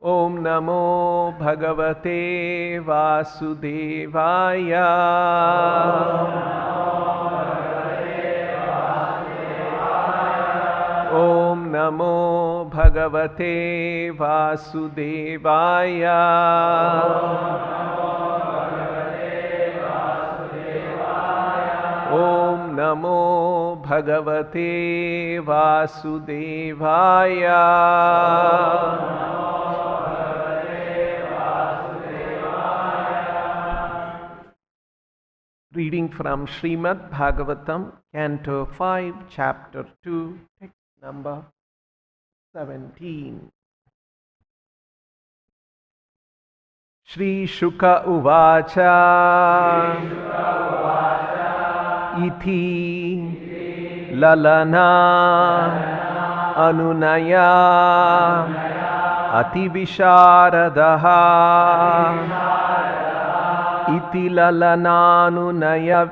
Om Namo Bhagavate Vasudevaya. Om Namo Bhagavate Vasudevaya. Om Namo Bhagavate Vasudevaya. Reading from Srimad-Bhagavatam, Canto 5, Chapter 2, text number 17. Shri Shuka Uvacha Iti Lalana Anunaya Ativisharadaha Iti Lalananunaya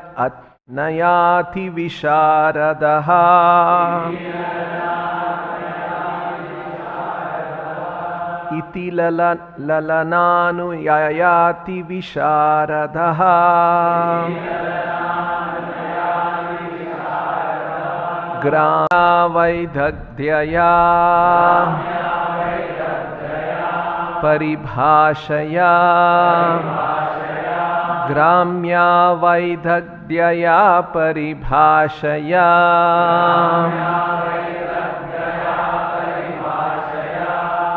Nayati Visharadaha Iti Lalananu Yayati Visharadaha Grama Vaidagdhyaya Paribhashaya Gramya Vaidagdhyaya Paribhashaya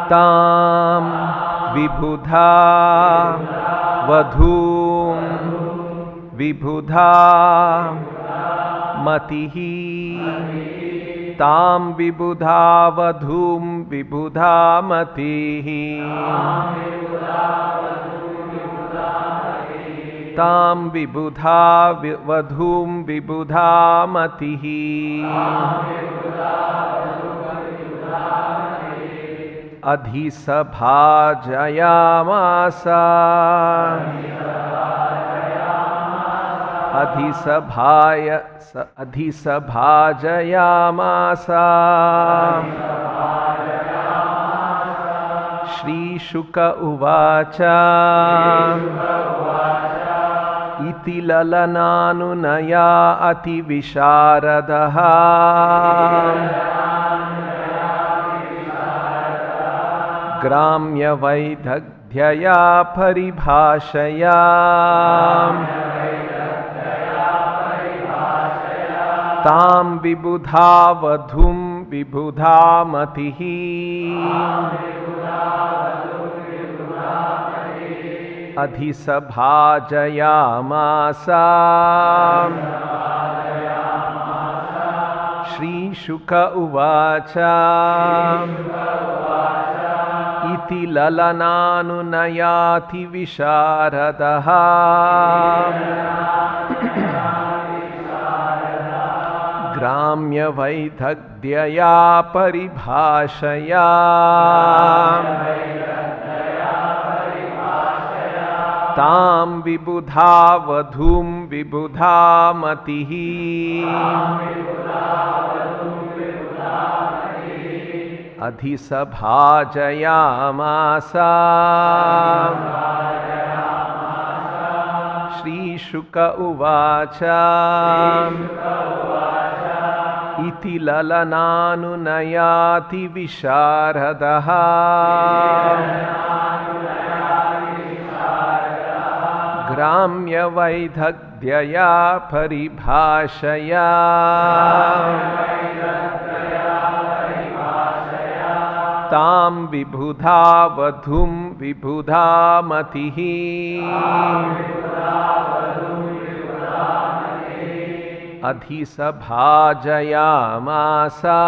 Tam Vibhudha Vadhum Vibhudha Matihi Tam Vibhudha Vadhum Vibhudha Matihi Tam Vibhudha Vadhum Vibhudha Matihi Adhisabhajayamasa Adhisabhajayamasa Shri Shuka Uvacha Iti Lalananunaya Ati Visharadaha Gramya Vaidagdhyaya Paribhashaya Tam Vibhudha Vadhum Vibhudha Matihi Adhisabhajayamasa Shri Shuka Uvacha Iti Lalananunayati Visharadaha Gramya Vaidagdhyaya Paribhashaya Tam Vibhudha Vadhum Vibhudha Matihi Adhisabhajayamasa Shri Shuka Uvacha Iti Lalananunayati Visharadaha Gramya Vaidagdhyaya Paribhashaya Tam Vibhudha Vadhum Vibhudha Matihi Adhisabhajayamasa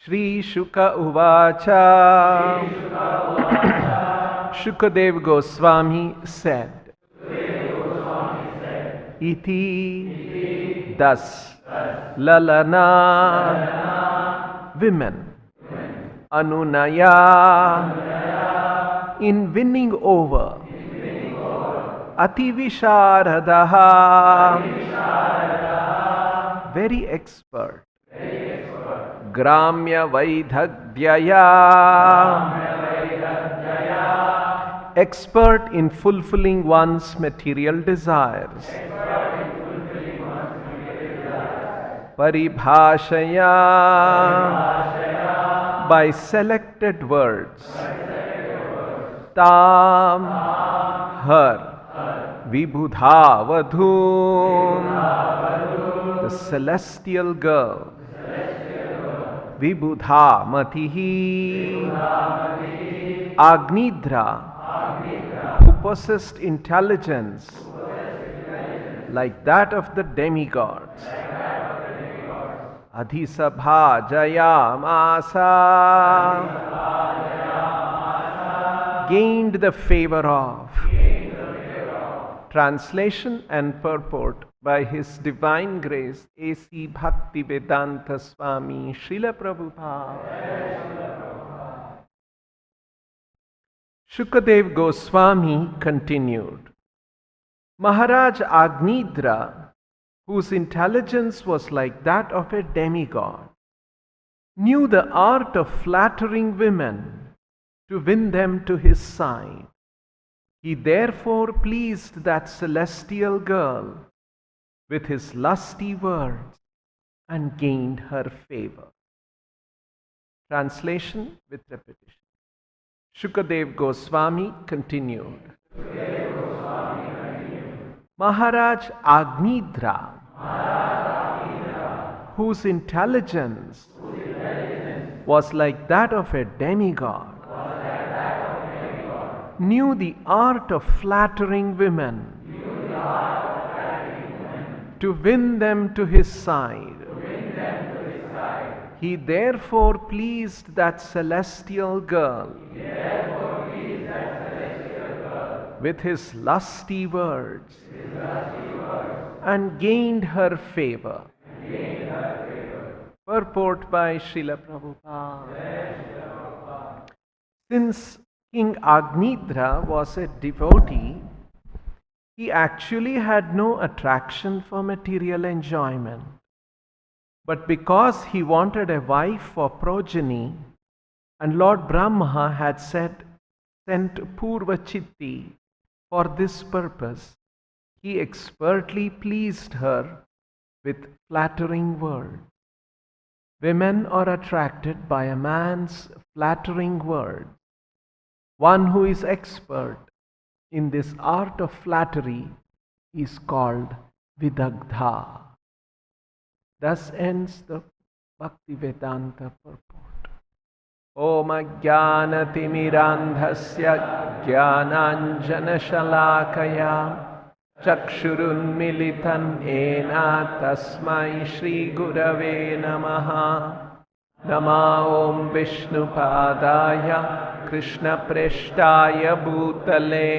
Shri Shuka Uvacha. Shukadev Goswami said, Iti, thus, Lalana, women, Anunaya, in winning over, Ativisharadaha, very expert, Gramya Vaidhagyaya, expert in fulfilling one's material desires. Paribhashaya, by selected words. Tam, her. Vibhudhavadhum, the celestial girl. Vibhudhamatihi, Agnidra, who possessed intelligence like that of the demigods. Adhisabha Jayamasa, gained the favor of. Translation and purport by His Divine Grace A.C. Bhaktivedanta Swami Srila Prabhupada. Shukadev Goswami continued, Maharaj Agnidra, whose intelligence was like that of a demigod, knew the art of flattering women to win them to his side. He therefore pleased that celestial girl with his lusty words and gained her favor. Translation with repetition. Shukadev Goswami continued. Maharaj Agnidra, whose intelligence was like that of a demigod, knew the art of flattering women to win them to his side. He therefore pleased that celestial girl with his lusty words and gained her favor. Purport by Srila Prabhupada. Since King Agnidra was a devotee, he actually had no attraction for material enjoyment. But because he wanted a wife for progeny, and Lord Brahma had sent Purviti for this purpose, he expertly pleased her with flattering words. Women are attracted by a man's flattering words. One who is expert in this art of flattery is called Vidagdha. Thus ends the Bhaktivedanta purport. Om Ajnanatimirandhasya Jnananjana Shalakaya Chakshurunmilitan Ena Tasmai Shri Gurave Namaha. Nama Om Vishnupadaya Krishna Preshtaya Bhutale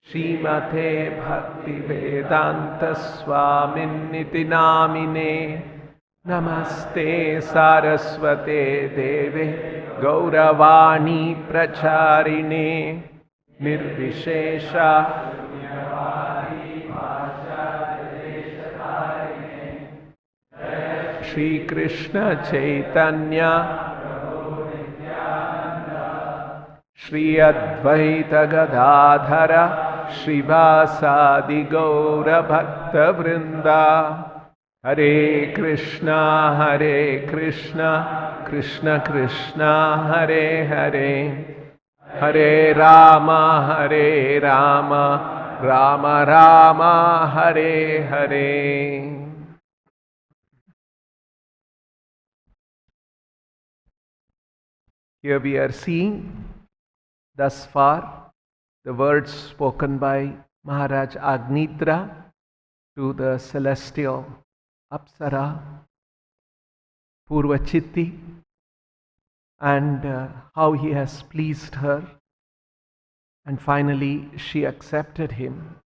Srimate Bhaktivedanta Swaminiti Namine Namaste Saraswate Deve Gauravani Pracharine Nirvishesha Shri Krishna Chaitanya Shri Advaita Gadadhara Shrivasadi Gaura Bhakta Vrinda. Hare Krishna, Krishna Krishna, Hare Hare, Hare Rama, Rama Rama, Hare Hare. Here we are seeing thus far the words spoken by Maharaj Agnidra to the celestial Apsara Purviti, and how he has pleased her, and finally she accepted him.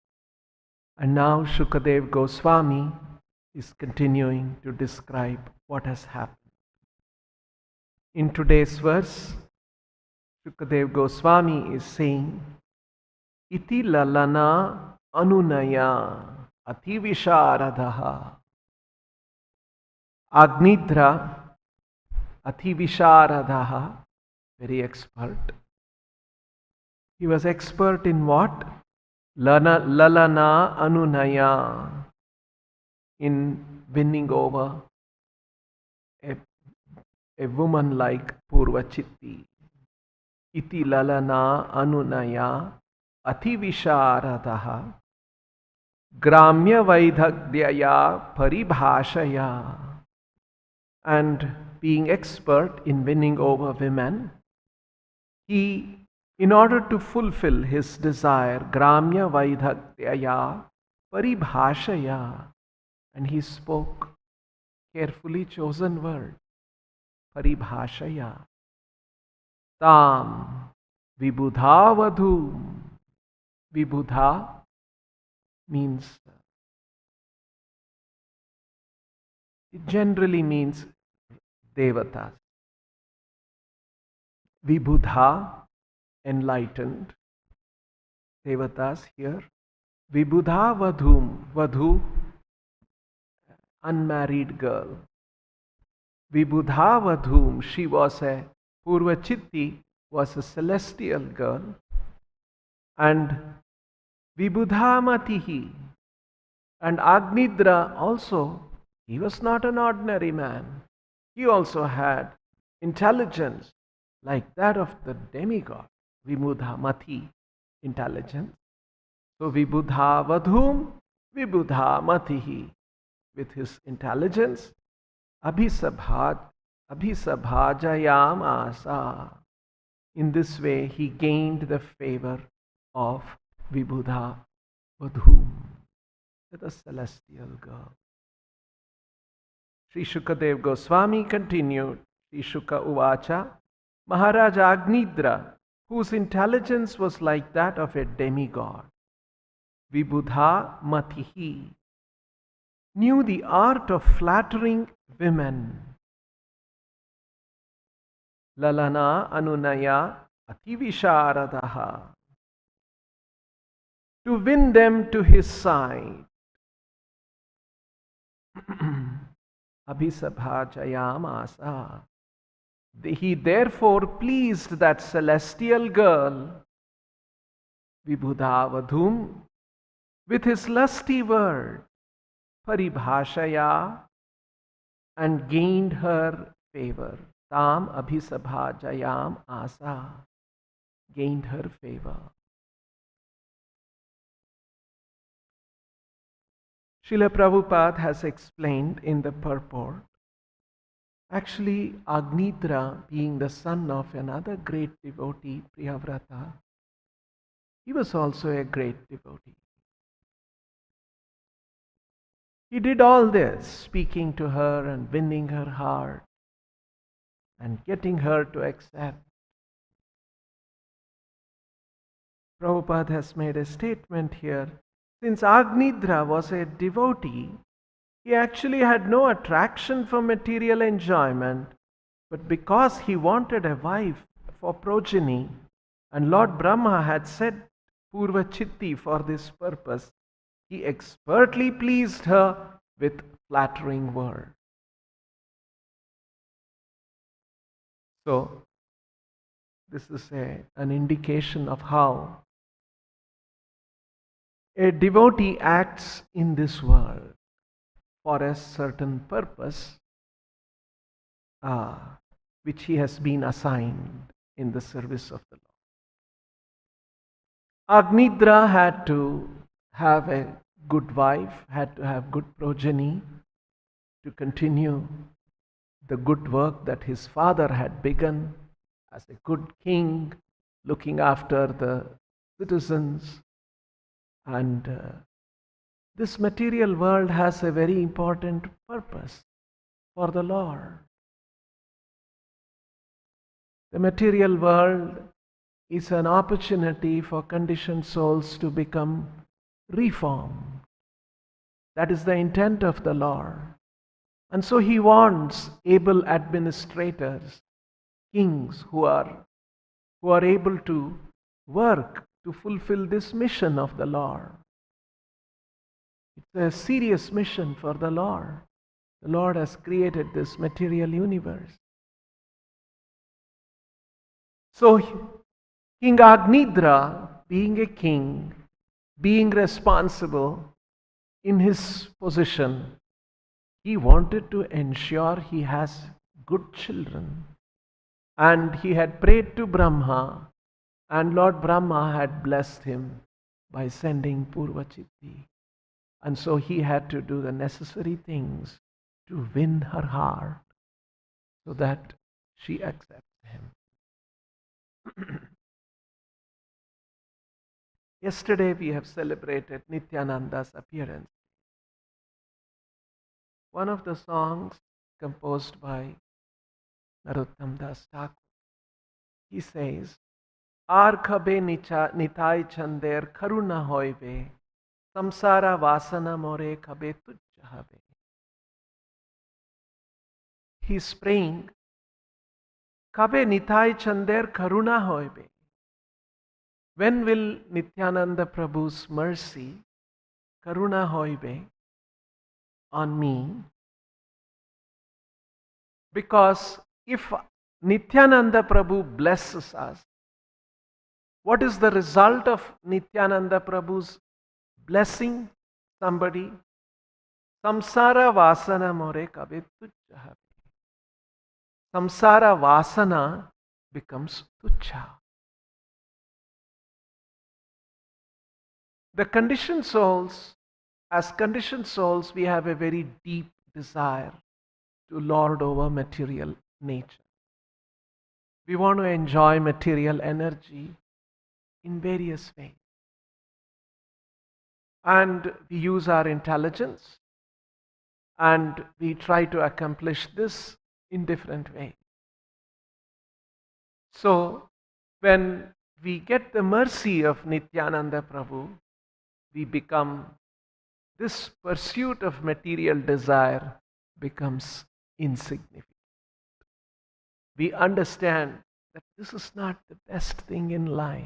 And now Shukadev Goswami is continuing to describe what has happened. In today's verse, Shukadev Goswami is saying, Iti lalana anunaya ativisharadaha. Agnidra ativisharadaha, very expert. He was expert in what? Lalana anunaya, in winning over a woman like Purvachiti. Iti lalana anunaya ativisharadaha gramya vaidhagyaya paribhashaya. And being expert in winning over women, he, in order to fulfill his desire, gramya vaidhagyaya paribhashaya, and he spoke carefully chosen word, paribhashaya, tam vibudha vadhum. Vibudha means, it generally means devatas. Vibudha, enlightened. Devatas here. Vibudha vadhum, vadhu, unmarried girl. Vibudha vadhum, she was a Purvachiti, was a celestial girl. And Vibudhamatihi, and Agnidra also, he was not an ordinary man. He also had intelligence like that of the demigod, Vibudhamati, intelligence. So Vibudha vadhum, Vibudhamatihi, with his intelligence, abhisabhajayam asa. In this way he gained the favor of Vibudha vadhum, the celestial girl. Sri Shukadev Goswami continued, Sri Shuka Uvacha, Maharaj Agnidra, whose intelligence was like that of a demigod, Vibudha Matihi, knew the art of flattering women. Lalana Anunaya Ativisharadaha, to win them to his side. Abhisabhajayam asa. He therefore pleased that celestial girl, Vibudha vadhum, with his lusty word, paribhashaya, and gained her favor. Tam abhisabhajayam asa, gained her favor. Srila Prabhupada has explained in the purport, actually Agnidra, being the son of another great devotee, Priyavrata, he was also a great devotee. He did all this, speaking to her and winning her heart and getting her to accept. Prabhupada has made a statement here. Since Agnidra was a devotee, he actually had no attraction for material enjoyment, but because he wanted a wife for progeny, and Lord Brahma had set Purvachitti for this purpose, he expertly pleased her with flattering words. So, this is an indication of how A devotee acts in this world for a certain purpose which he has been assigned in the service of the Lord. Agnidra had to have a good wife, had to have good progeny to continue the good work that his father had begun as a good king, looking after the citizens. And this material world has a very important purpose for the Lord. The material world is an opportunity for conditioned souls to become reformed. That is the intent of the Lord. And so he wants able administrators, kings who are able to work to fulfill this mission of the Lord. It's a serious mission for the Lord. The Lord has created this material universe. So King Agnidra, being a king, being responsible in his position, he wanted to ensure he has good children. And he had prayed to Brahma, and Lord Brahma had blessed him by sending Purviti. And so he had to do the necessary things to win her heart so that she accepts him. Yesterday we have celebrated Nityananda's appearance. One of the songs composed by Narottam Das Thakur, he says, Ar khabe nitai chander karuna hoive, samsara vasana more khabe tujja habe. He is praying, Khabe nitai chander karuna hoive. When will Nityananda Prabhu's mercy, karuna hoive, on me? Because if Nityananda Prabhu blesses us, what is the result of Nityananda Prabhu's blessing somebody? Samsara vasana more kabe tujja habe. Samsara vasana becomes tuchha. The conditioned souls, as conditioned souls, we have a very deep desire to lord over material nature. We want to enjoy material energy in various ways. And we use our intelligence and we try to accomplish this in different ways. So, when we get the mercy of Nityananda Prabhu, we become, this pursuit of material desire becomes insignificant. We understand that this is not the best thing in life.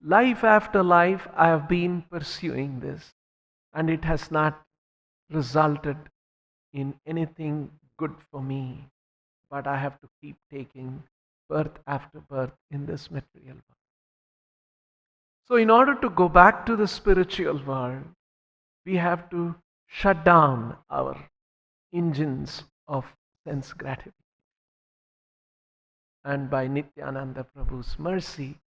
Life after life, I have been pursuing this, and it has not resulted in anything good for me, but I have to keep taking birth after birth in this material world. So in order to go back to the spiritual world, we have to shut down our engines of sense gratification. And by Nityananda Prabhu's mercy,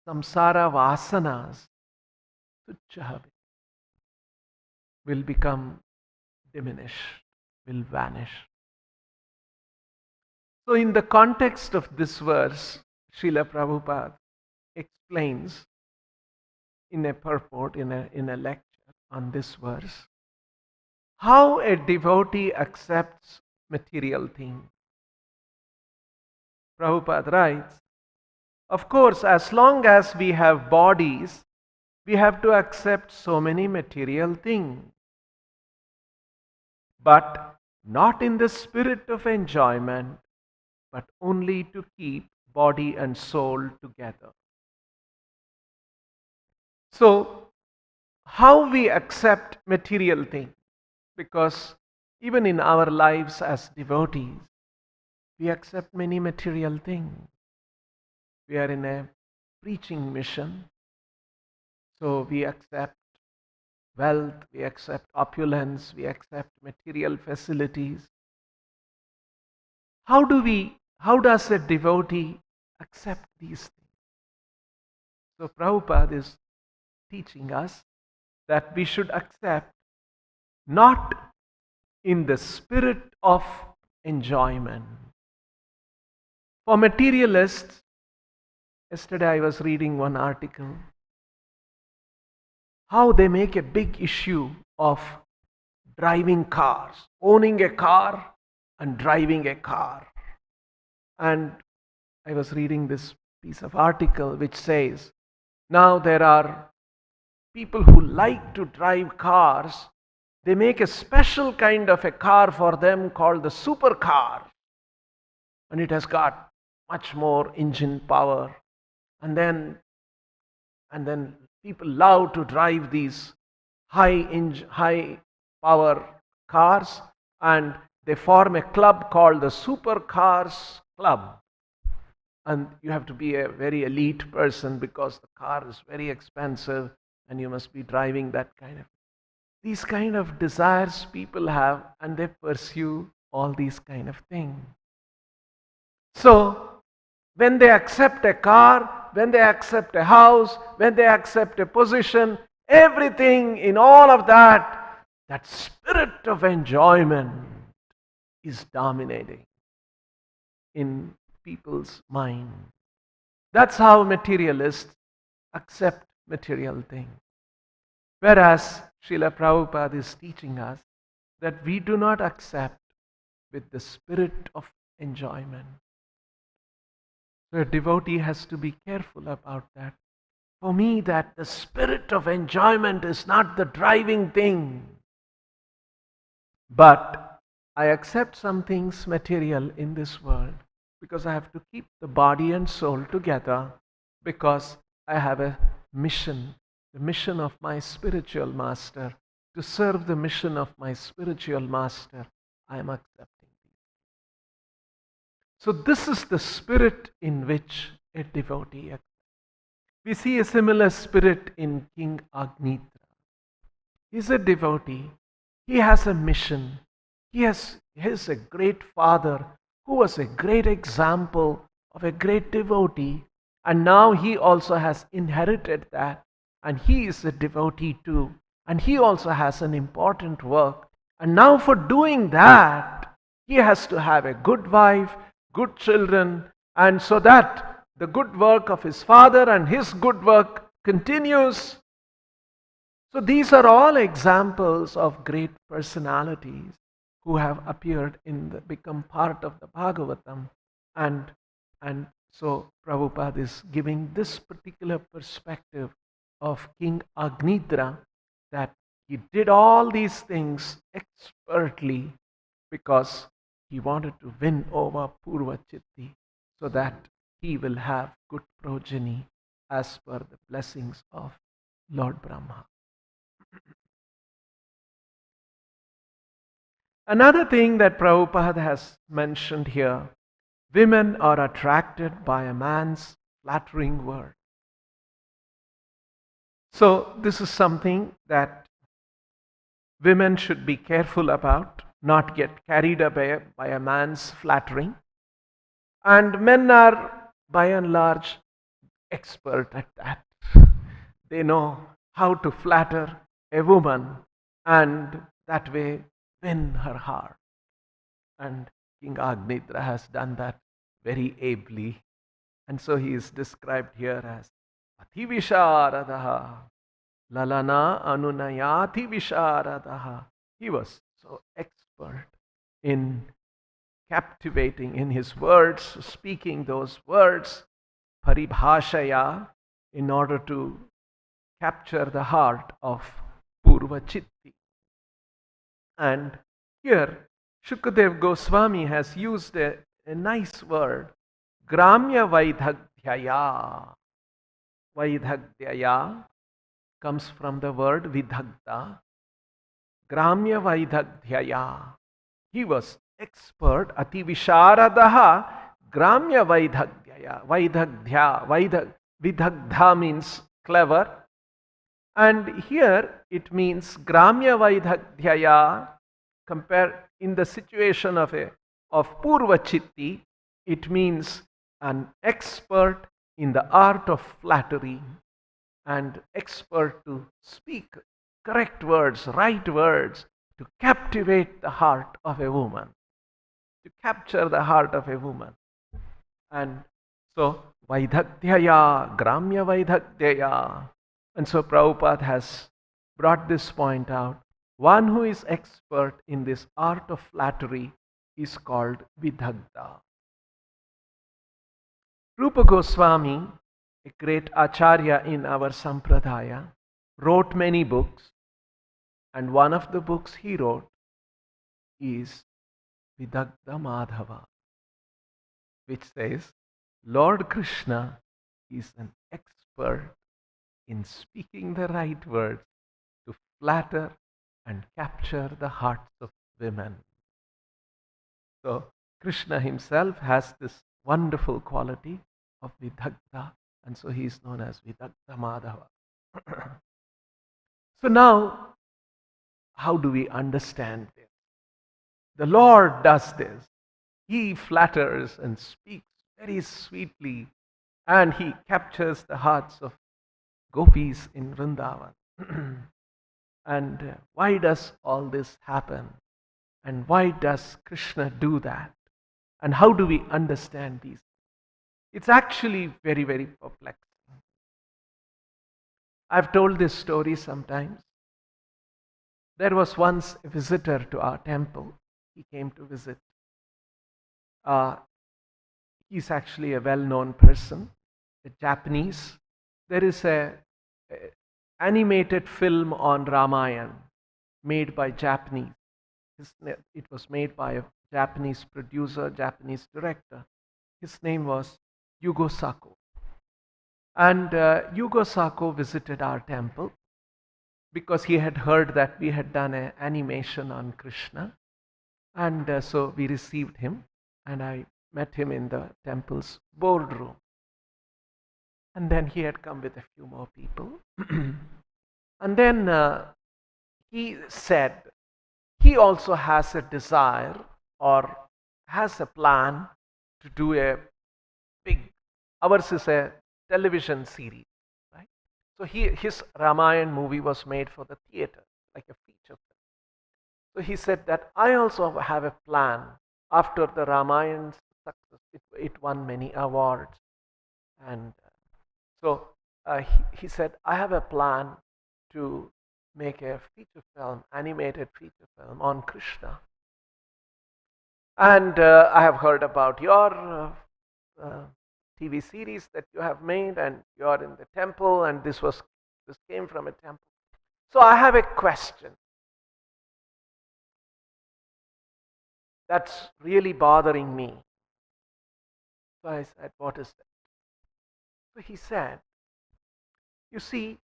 samsara vasanas, tuchha, will become diminished, will vanish. So in the context of this verse, Srila Prabhupada explains in a purport, in a lecture on this verse, how a devotee accepts material things. Prabhupada writes, of course, as long as we have bodies, we have to accept so many material things. But not in the spirit of enjoyment, but only to keep body and soul together. So, how we accept material things? Because even in our lives as devotees, we accept many material things. We are in a preaching mission. So we accept wealth, we accept opulence, we accept material facilities. How does a devotee accept these things? So Prabhupada is teaching us that we should accept not in the spirit of enjoyment. For materialists, yesterday I was reading one article, how they make a big issue of driving cars, owning a car and driving a car. And I was reading this piece of article which says, now there are people who like to drive cars. They make a special kind of a car for them called the supercar. And it has got much more engine power. And then people love to drive these high power cars, and they form a club called the Supercars Club. And you have to be a very elite person because the car is very expensive and you must be driving that kind of. These kind of desires people have, and they pursue all these kind of things. So when they accept a car, when they accept a house, when they accept a position, everything in all of that, that spirit of enjoyment is dominating in people's mind. That's how materialists accept material things. Whereas Srila Prabhupada is teaching us that we do not accept with the spirit of enjoyment. So a devotee has to be careful about that. For me, that the spirit of enjoyment is not the driving thing. But I accept some things material in this world because I have to keep the body and soul together, because I have a mission, the mission of my spiritual master. To serve the mission of my spiritual master, I am accepting. So this is the spirit in which a devotee accepts. We see a similar spirit in King Agnidra. He is a devotee. He has a mission. He is a great father who was a great example of a great devotee. And now he also has inherited that. And he is a devotee too. And he also has an important work. And now for doing that, he has to have a good wife, good children, and so that the good work of his father and his good work continues. So these are all examples of great personalities who have appeared become part of the Bhagavatam. And so Prabhupada is giving this particular perspective of King Agnidra, that he did all these things expertly because he wanted to win over Purviti so that he will have good progeny as per the blessings of Lord Brahma. Another thing that Prabhupada has mentioned here, women are attracted by a man's flattering word. So this is something that women should be careful about, not get carried away by a man's flattering. And men are by and large expert at that. They know how to flatter a woman and that way win her heart. And King Agnidra has done that very ably. And so he is described here as Ati Visharadaha Lalana Anunayati Visharadaha. He was so expert in captivating in his words, speaking those words, paribhashaya, in order to capture the heart of Purvachitti. And here, Shukadev Goswami has used a nice word, Gramya Vaidhagdhyaya. Vaidhagdhyaya comes from the word Vidhagda. Gramya Vaidhagdhyaya. He was expert, Ati Visharadaha, Gramya Vaidhagdhyaya. Vidhagdha means clever. And here it means Gramya Vaidhagdhyaya, compared in the situation of Purva Chitti, it means an expert in the art of flattery and expert to speak correct words, right words, to captivate the heart of a woman, to capture the heart of a woman. And so, Vaidhagdhyaya, Gramya Vaidhagdhyaya. And so Prabhupada has brought this point out. One who is expert in this art of flattery is called Vidhagda. Rupa Goswami, a great acharya in our sampradaya, wrote many books, and one of the books he wrote is Vidhagda Madhava, which says Lord Krishna is an expert in speaking the right words to flatter and capture the hearts of women. So Krishna himself has this wonderful quality of Vidhagda, and so he is known as Vidhagda Madhava. So now, how do we understand this? The Lord does this. He flatters and speaks very sweetly, and he captures the hearts of gopis in Vrindavan. And why does all this happen? And why does Krishna do that? And how do we understand these? It's actually very, very perplexing. I've told this story sometimes. There was once a visitor to our temple. He came to visit. He's actually a well-known person, a Japanese. There is a animated film on Ramayana made by Japanese. It was made by a Japanese producer, Japanese director. His name was Yugo Sako. And Yugo Sako visited our temple because he had heard that we had done an animation on Krishna. And so we received him, and I met him in the temple's boardroom. And then he had come with a few more people. And then he said he also has a desire or has a plan to do a big, ours is a television series, right? So his Ramayana movie was made for the theater, like a feature film. So he said that I also have a plan after the Ramayan's success. It won many awards. And so he said, I have a plan to make a feature film, animated feature film on Krishna. And I have heard about your TV series that you have made, and you are in the temple, and this came from a temple. So I have a question that's really bothering me. So I said, what is that? So he said, you see,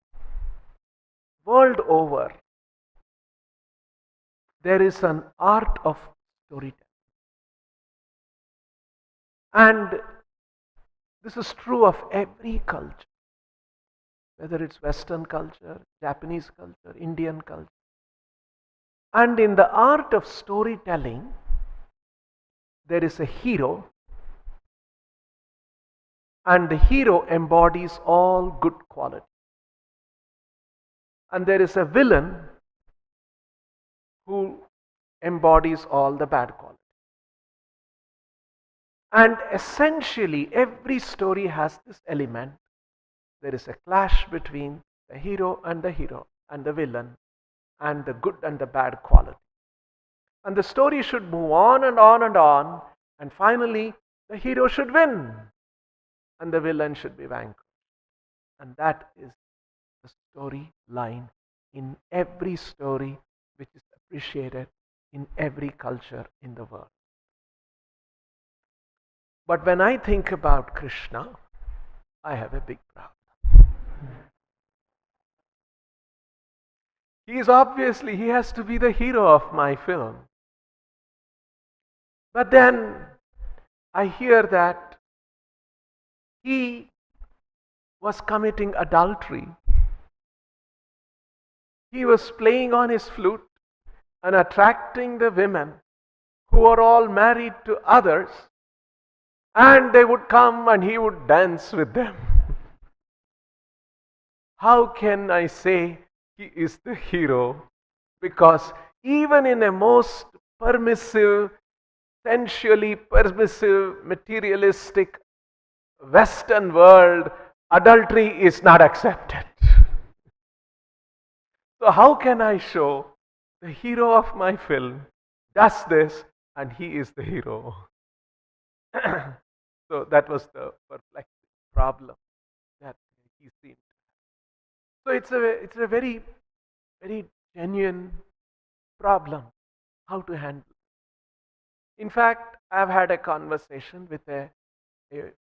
world over, there is an art of storytelling. And this is true of every culture, whether it's Western culture, Japanese culture, Indian culture. And in the art of storytelling, there is a hero, and the hero embodies all good qualities. And there is a villain who embodies all the bad qualities. And essentially, every story has this element. There is a clash between the hero, and the villain, and the good and the bad quality. And the story should move on and on and on, and finally, the hero should win, and the villain should be vanquished. And that is the storyline in every story which is appreciated in every culture in the world. But when I think about Krishna, I have a big problem. He has to be the hero of my film. But then I hear that he was committing adultery he was playing on his flute and attracting the women who were all married to others, and they would come and he would dance with them. How can I say he is the hero? Because even in a most permissive, sensually permissive, materialistic Western world, adultery is not accepted. So how can I show the hero of my film does this and he is the hero? So that was the perplexing problem that he seemed. So it's a very, very genuine problem how to handle. In fact, I've had a conversation with a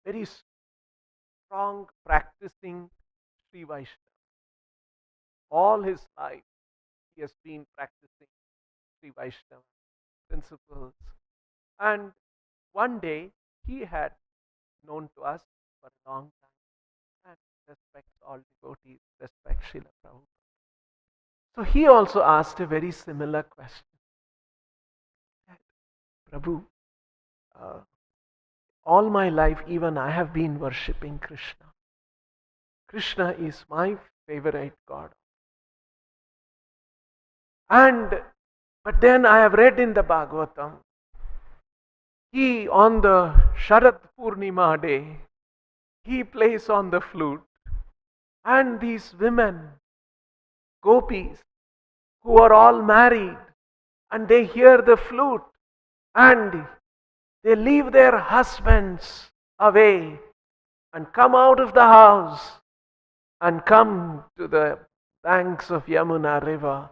very strong practicing Sri Vaishnava. All his life he has been practicing Sri Vaishnava principles. And one day he had known to us for a long time and respects all devotees, respects Srila Prabhupada. So he also asked a very similar question. Prabhu, all my life even I have been worshipping Krishna. Krishna is my favorite God. But then I have read in the Bhagavatam, he on the Sharad Purnima day, he plays on the flute, and these women, gopis, who are all married, and they hear the flute, and they leave their husbands away and come out of the house and come to the banks of Yamuna river,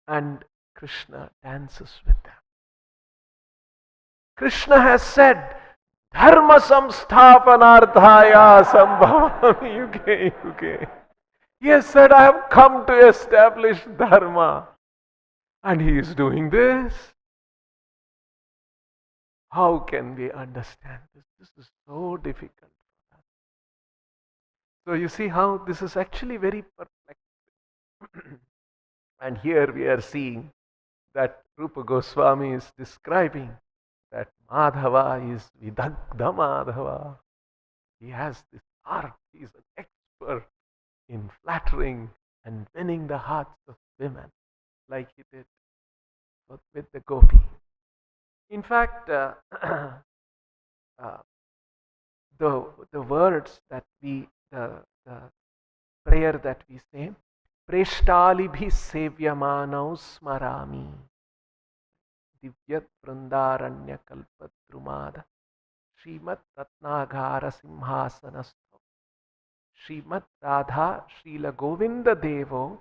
and Krishna dances with them. Krishna has said, Dharma samsthapanarthaya sambhavami yuge yuge. He has said, I have come to establish Dharma. And he is doing this. How can we understand this? This is so difficult for us. So you see how this is actually very perplexing. And here we are seeing that Rupa Goswami is describing that Madhava is Vidagdha Madhava. He has this art. He is an expert in flattering and winning the hearts of women, like he did with the gopi. In fact, the words that the prayer that we say, Preshtalibhi sevyamanav smarami divyat vrindaranya kalpadrumada Srimad Ratnagara Simhasanastho Srimad Radha Srila Govinda Devo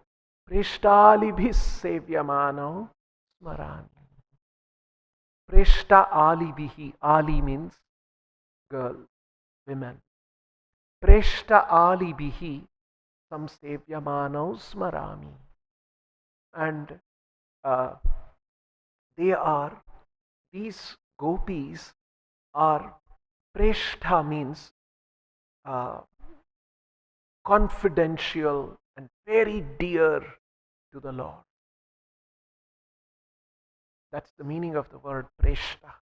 Preshtalibhi sevyamanav smarami. Preshta alibihi. Ali means girl, women. Preshta alibihi samsevyamanav smarami. And these gopis are, Preshta means confidential and very dear to the Lord. That's the meaning of the word Preshta.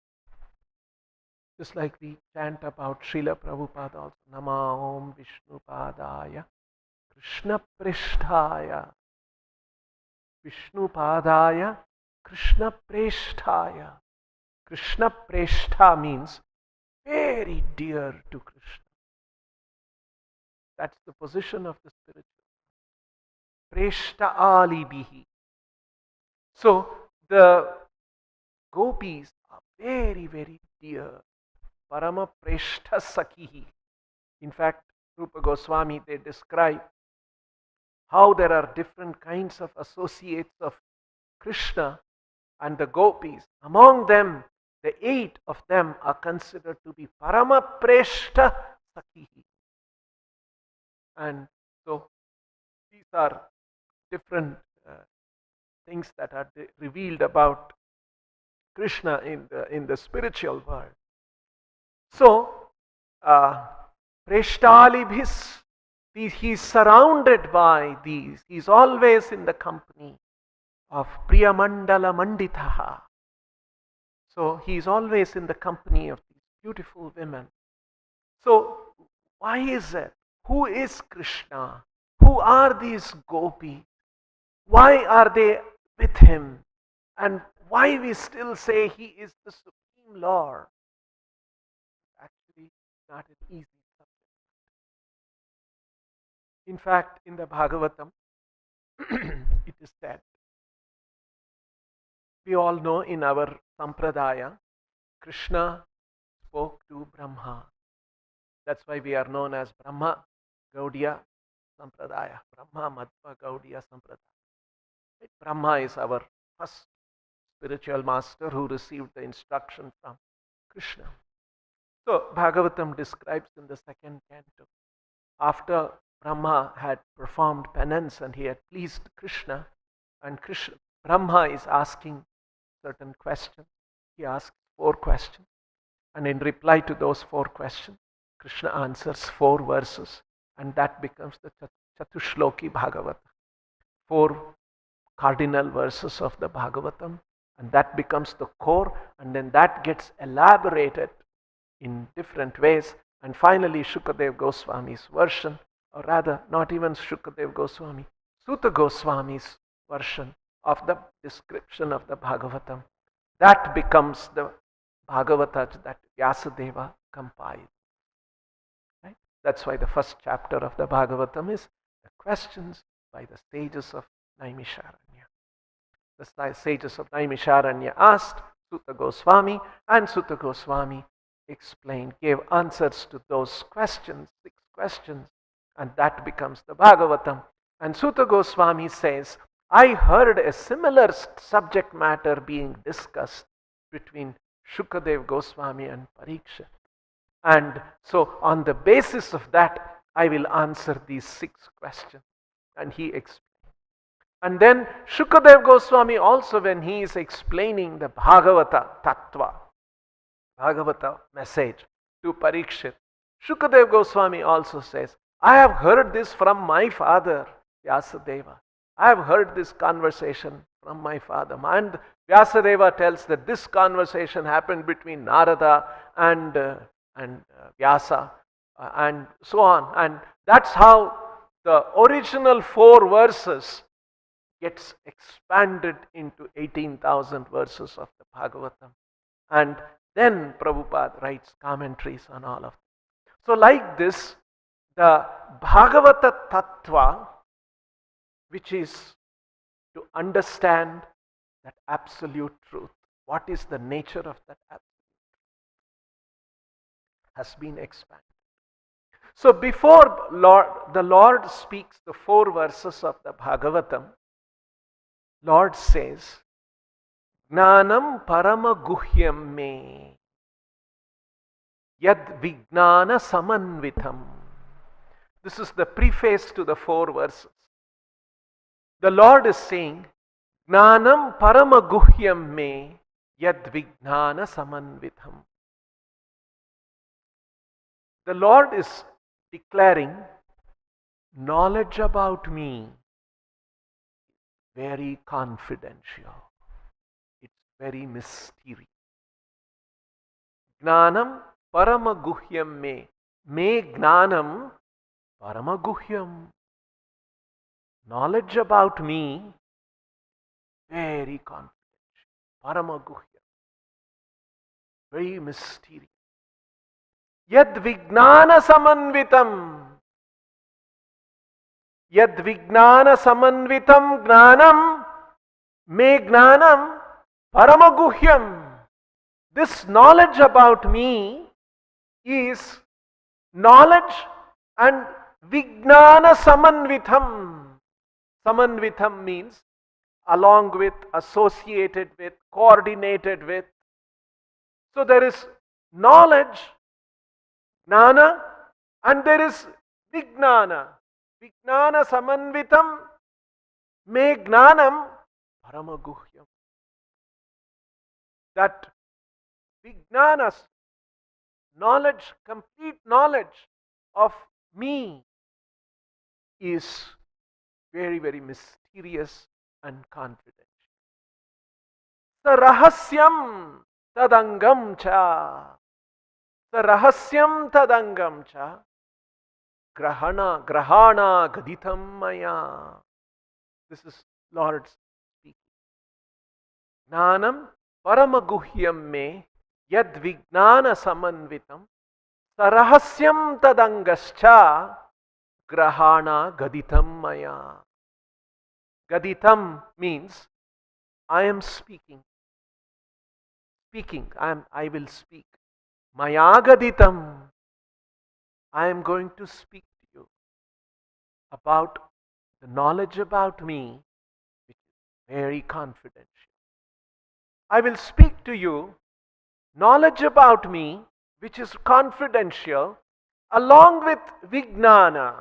Just like we chant about Srila Prabhupada also, Nama Om Vishnu Padaya Krishna Preshtaya. Vishnu Padaya Krishna Preshtaya. Krishna Preshta means very dear to Krishna. That's the position of the spiritual. Preshta alibihi. So the gopis are very, very dear. Parama Preshta Sakhihi. In fact, Rupa Goswami, they describe how there are different kinds of associates of Krishna and the gopis. Among them, the 8 of them are considered to be Parama Preshta Sakhihi. And so these are different things that are revealed about Krishna in the spiritual world. So, Preshtalibhis He's surrounded by these. He's always in the company of Priyamandala Manditaha. So he's always in the company of these beautiful women. So why is it? Who is Krishna? Who are these gopis? Why are they with him? And why we still say he is the Supreme Lord? Actually, not an easy subject. In fact, in the Bhagavatam, it is said, we all know in our Sampradaya, Krishna spoke to Brahma. That's why we are known as Brahma Gaudiya Sampradaya. Brahma Madhva Gaudiya Sampradaya. Right? Brahma is our first spiritual master who received the instruction from Krishna. So Bhagavatam describes in the second canto, after Brahma had performed penance and he had pleased Krishna, and Brahma is asking certain questions. He asks 4 questions, and in reply to those 4 questions, Krishna answers 4 verses, and that becomes the Chatushloki Bhagavata. 4 cardinal verses of the Bhagavatam, and that becomes the core, and then that gets elaborated in different ways, and finally Shukadev Goswami's version, or rather not even Shukadev Goswami, Suta Goswami's version of the description of the Bhagavatam, that becomes the Bhagavata that Vyasadeva compiled. Right? That's why the first chapter of the Bhagavatam is the questions by the sages of Naimisharanya. The sages of Naimisharanya asked Suta Goswami, and Suta Goswami explained, gave answers to those questions, 6 questions, and that becomes the Bhagavatam. And Suta Goswami says, I heard a similar subject matter being discussed between Shukadev Goswami and Parikshit. And so on the basis of that, I will answer these 6 questions. And he explained. And then Shukadev Goswami also, when he is explaining the Bhagavata Tattva, Bhagavata message to Parikshit, Shukadev Goswami also says, I have heard this from my father, Vyasadeva. I have heard this conversation from my father. And Vyasadeva tells that this conversation happened between Narada and Vyasa, and so on. And that's how the original 4 verses gets expanded into 18,000 verses of the Bhagavatam. And then Prabhupada writes commentaries on all of them. So like this, the Bhagavata Tattva, which is to understand that absolute truth, what is the nature of that absolute truth, has been expanded. So before the Lord speaks the 4 verses of the Bhagavatam, Lord says, Gnanam parama guhyam me yad vignana samanvitam. This is the preface to the 4 verses. The Lord is saying, Gnanam parama guhyam me yad vignana samanvitam. The Lord is declaring, knowledge about me very confidential. It's very mysterious. Gnanam parama guhyam me. Me gnanam parama guhyam. Knowledge about me very confidential. Parama guhyam. Very mysterious. Yad vignana samanvitam. Yad vignana samanvitam gnanam me gnanam paramaguhyam. This knowledge about me is knowledge and vignana samanvitam. Samanvitam means along with, associated with, coordinated with. So there is knowledge, gnana, and there is vignana. Vignana samanvitam me gnanam paramaguhyam. That vignanas, knowledge, complete knowledge of me is very, very mysterious and confidential. Rahasyam tadangam cha. Rahasyam tadangam cha. Grahana gaditam maya. This is Lord speaking. Gnanam paramaguhyam me yad vignana samanvitam sarahasyam tadangascha grahana gaditam maya. Gaditam means I am speaking. I will speak. Maya gaditam. I am going to speak to you about the knowledge about me, which is very confidential. I will speak to you knowledge about me, which is confidential, along with Vijnana,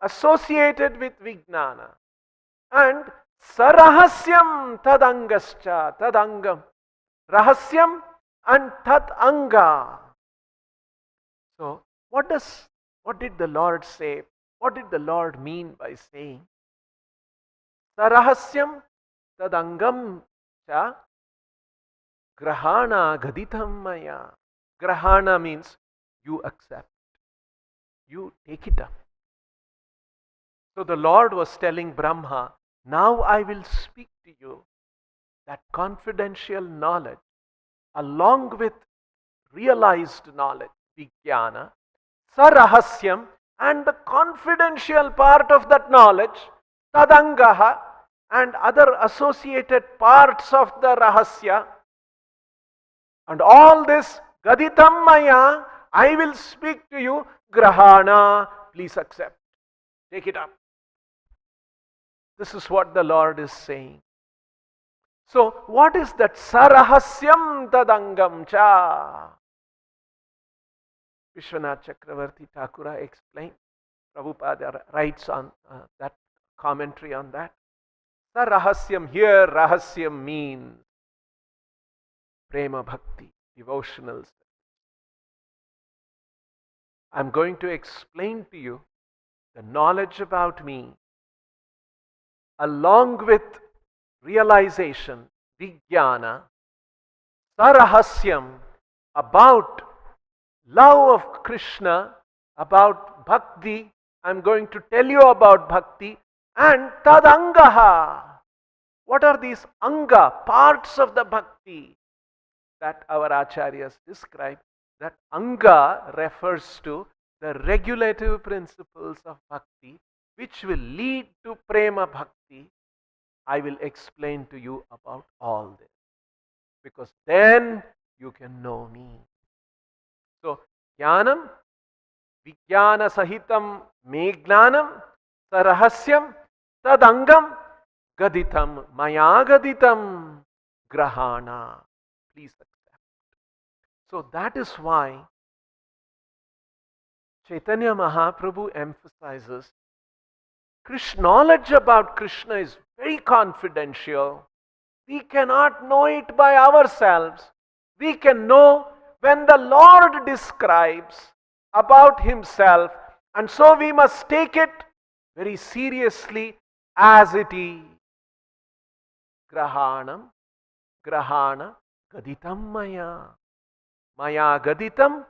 associated with Vijnana, and Sarahasyam Tadangascha, Tadangam, Rahasyam and Tadanga. So, what did the Lord say? What did the Lord mean by saying Sarahasyam Tadangam cha Grahana Gaditam Maya? Grahana means you accept, you take it up. So the Lord was telling Brahma, now I will speak to you that confidential knowledge along with realized knowledge, Vijnana, Sarahasyam, and the confidential part of that knowledge, Tadangaha, and other associated parts of the Rahasya. And all this, Gaditam Maya, I will speak to you, Grahana, please accept. Take it up. This is what the Lord is saying. So, what is that Sarahasyam Tadangam cha? Vishwanath Chakravarti Thakura explained. Prabhupada writes on that commentary on that. Sarahasyam, here Rahasyam means Prema Bhakti, devotional service. I'm going to explain to you the knowledge about me along with realization, Vijnana, Sarahasyam, about love of Krishna, about Bhakti. I'm going to tell you about Bhakti, and Tadangaha. What are these Anga, parts of the Bhakti that our Acharyas describe? That Anga refers to the regulative principles of Bhakti, which will lead to Prema Bhakti. I will explain to you about all this, because then you can know me. So, Jnanam, Vijnana Sahitam Me Gnanam, Sarahasyam, Tadangam, Gaditam, Maya Gaditam, Grahana. Please accept. So, that is why Chaitanya Mahaprabhu emphasizes knowledge about Krishna is very confidential. We cannot know it by ourselves. We can know when the Lord describes about Himself, and so we must take it very seriously as it is. Grahana, Gaditam Maya. Maya Gaditam,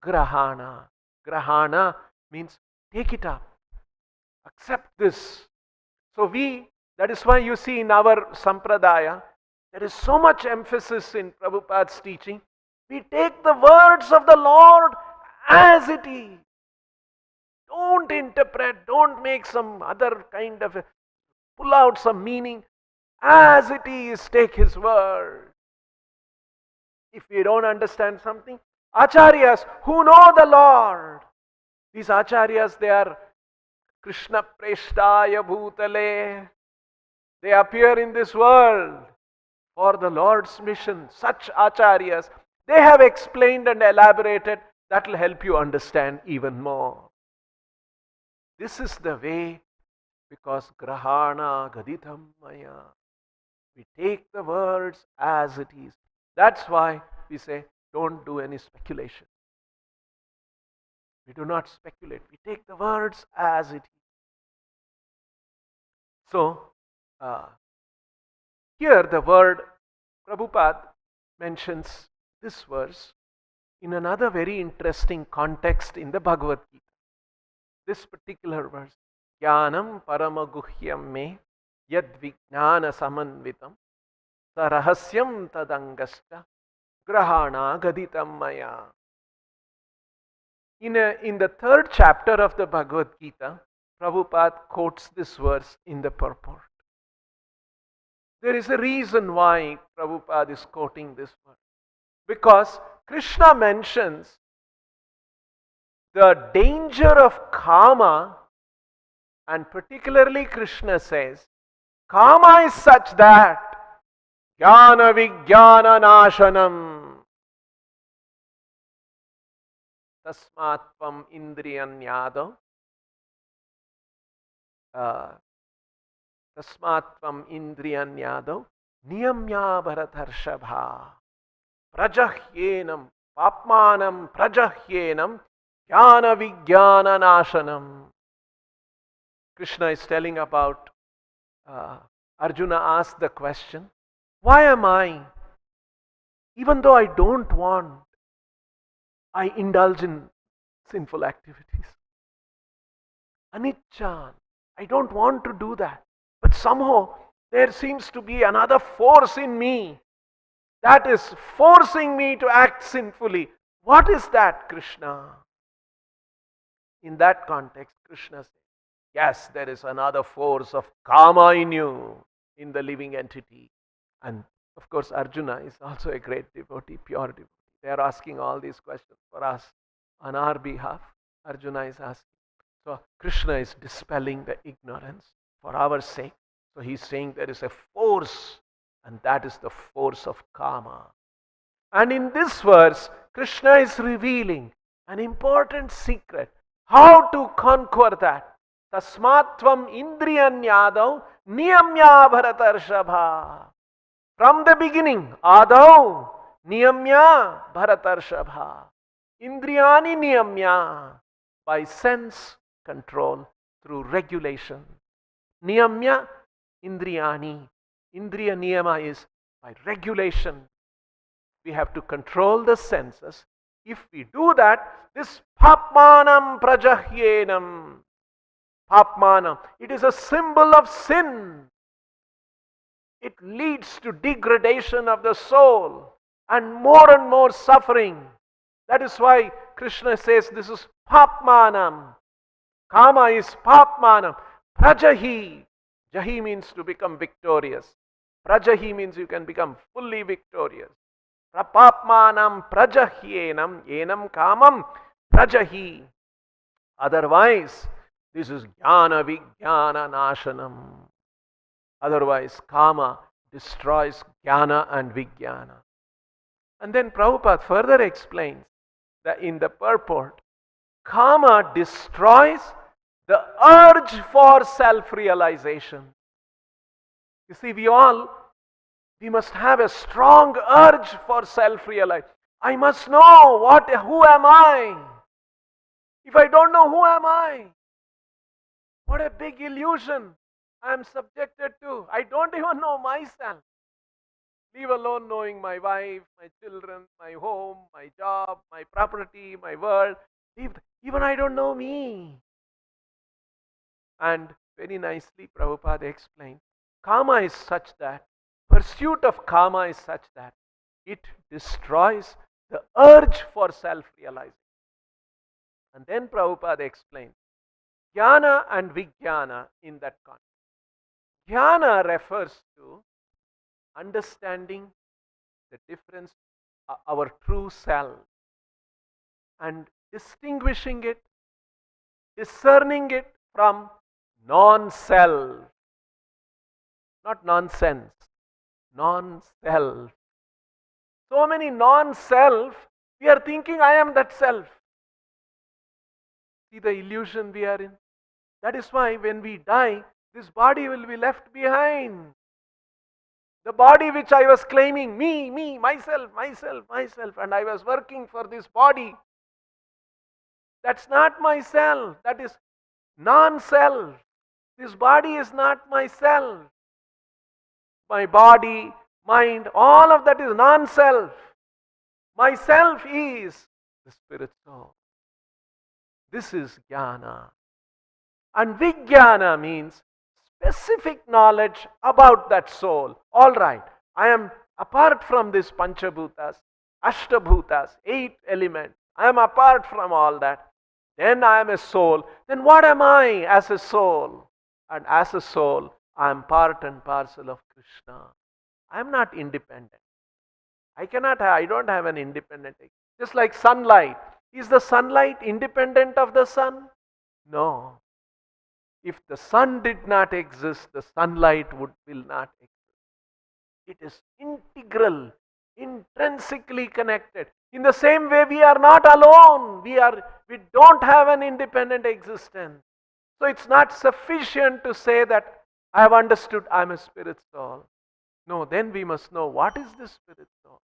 Grahana. Grahana means take it up. Accept this. So that is why you see in our Sampradaya, there is so much emphasis in Prabhupada's teaching. We take the words of the Lord as it is. Don't interpret, don't make some other kind of pull out some meaning. As it is, take His word. If we don't understand something, Acharyas who know the Lord, these Acharyas, they are Krishna Preshtaya Bhutale. They appear in this world for the Lord's mission. Such Acharyas, they have explained and elaborated. That will help you understand even more. This is the way, because Grahana Gaditam Maya. We take the words as it is. That's why we say, don't do any speculation. We do not speculate. We take the words as it is. So, here the word Prabhupada mentions this verse in another very interesting context in the Bhagavad Gita. This particular verse, Jnanam paramaguhyam me yad vijnana samanvitam sarahasyam tadangasta grahana gaditam maya. In the third chapter of the Bhagavad Gita, Prabhupada quotes this verse in the purport. There is a reason why Prabhupada is quoting this verse. Because Krishna mentions the danger of karma, and particularly Krishna says, karma is such that jnana vijnana nashanam tasmatvam indriyanyadav tasmatvam indriyanyadav niyamya bharatarshava prajahyenam papmanam prajahyenam jnana vijnana nashanam. Krishna is telling about Arjuna asked the question, why am I, even though I don't want, I indulge in sinful activities? Anicca, I don't want to do that. But somehow there seems to be another force in me that is forcing me to act sinfully. What is that, Krishna? In that context, Krishna says, yes, there is another force of karma in you, in the living entity. And of course, Arjuna is also a great devotee, pure devotee. They are asking all these questions for us on our behalf. Arjuna is asking. So Krishna is dispelling the ignorance for our sake. So he is saying there is a force, and that is the force of karma. And in this verse, Krishna is revealing an important secret. How to conquer that? Tasmatvam indriyanyadav niyamya bharatarshava. From the beginning, adav niyamya bharatarshava. Indriyani niyamya, by sense control through regulation. Niyamya indriyani. Indriya niyama is by regulation. We have to control the senses. If we do that, this papmanam prajahyenam. Papmanam, it is a symbol of sin. It leads to degradation of the soul and more suffering. That is why Krishna says this is papmanam. Kama is papmanam. Prajahi. Jahi means to become victorious. Prajahi means you can become fully victorious. Prapapmanam prajahyenam enam kamam prajahi. Otherwise, this is jnana vijnana nashanam. Otherwise, karma destroys jnana and vijnana. And then Prabhupada further explains that in the purport, karma destroys the urge for self-realization. You see, we must have a strong urge for self-realization. I must know who am I? If I don't know who am I, what a big illusion I am subjected to. I don't even know myself. Leave alone knowing my wife, my children, my home, my job, my property, my world. Even I don't know me. And very nicely Prabhupada explained, karma is such that, pursuit of karma is such that it destroys the urge for self-realization. And then Prabhupada explained, jnana and vijnana in that context. Jnana refers to understanding the difference, our true self, and distinguishing it, discerning it from non-self. Not nonsense, non-self. So many non-self, we are thinking I am that self. See the illusion we are in? That is why when we die, this body will be left behind. The body which I was claiming, me, myself, and I was working for this body. That's not myself. That is non-self. This body is not myself. My body, mind, all of that is non-self. Myself is the spirit soul. This is jnana. And vijnana means specific knowledge about that soul. All right, I am apart from this panchabhutas, ashtabhutas, 8 elements. I am apart from all that. Then I am a soul. Then what am I as a soul? And as a soul, I am part and parcel of Krishna. I am not independent. I don't have an independent. Just like sunlight. Is the sunlight independent of the sun? No. If the sun did not exist, the sunlight will not exist. It is integral, intrinsically connected. In the same way, we are not alone. We don't have an independent existence. So it's not sufficient to say that I have understood I am a spirit soul. No, then we must know what is the spirit soul,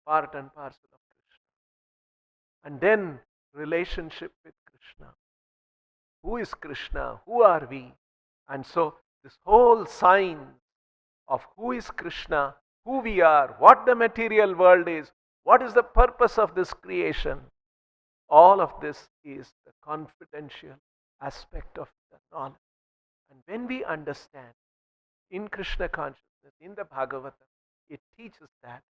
part and parcel of Krishna. And then relationship with Krishna. Who is Krishna? Who are we? And so this whole science of who is Krishna, who we are, what the material world is, what is the purpose of this creation, all of this is the confidential aspect of the knowledge. And when we understand in Krishna consciousness, in the Bhagavatam, it teaches that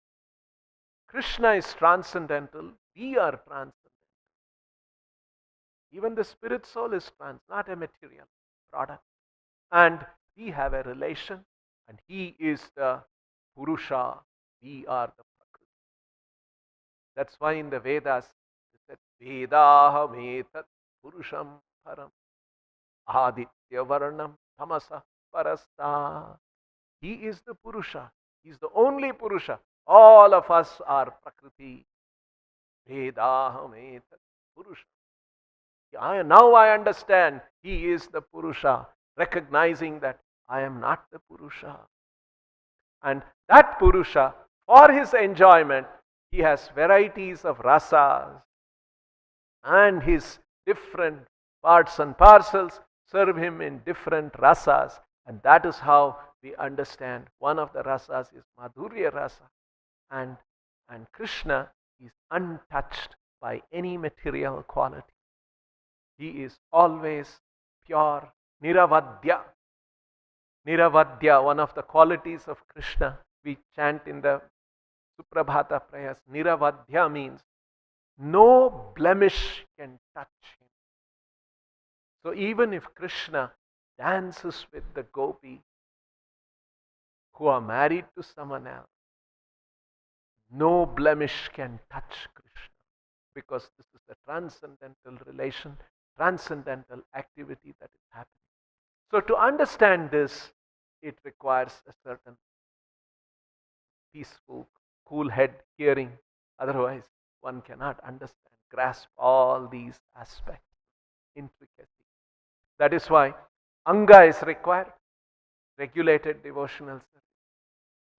Krishna is transcendental, we are transcendental. Even the spirit soul is not a material product. And we have a relation, and he is the Purusha, we are the Prakriti. That's why in the Vedas, it said, Vedaham etat Purusham param aditya varnam tamasa parasta. He is the Purusha. He is the only Purusha. All of us are Prakriti. Vedaham etat Purusham. Now I understand he is the Purusha, recognizing that I am not the Purusha. And that Purusha, for his enjoyment, he has varieties of rasas, and his different parts and parcels serve him in different rasas. And that is how we understand one of the rasas is Madhurya rasa. And Krishna is untouched by any material quality. He is always pure, Niravadya. Niravadya, one of the qualities of Krishna, we chant in the Suprabhata prayers. Niravadya means no blemish can touch him. So even if Krishna dances with the gopi who are married to someone else, no blemish can touch Krishna, because this is a transcendental relation, transcendental activity that is happening. So to understand this, it requires a certain peaceful, cool head hearing. Otherwise, one cannot understand, grasp all these aspects, intricacy. That is why Anga is required, regulated devotional service.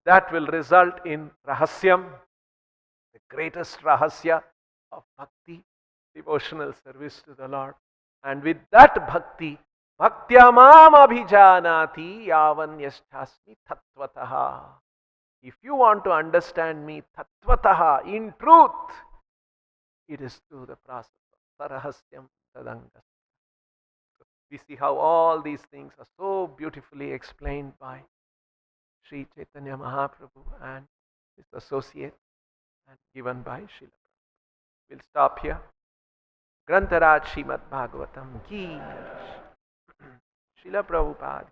That will result in Rahasyam, the greatest Rahasya of Bhakti, devotional service to the Lord. And with that Bhakti, Bhaktyamam abhijanati yavan yashtasmi tattvataha. If you want to understand me tattvataha, in truth, it is through the process of Sarahasyam Tadangas. We see how all these things are so beautifully explained by Sri Chaitanya Mahaprabhu and his associate, and given by Srila. We'll stop here. Grantaraj Srimad-Bhagavatam ki Srila Prabhupada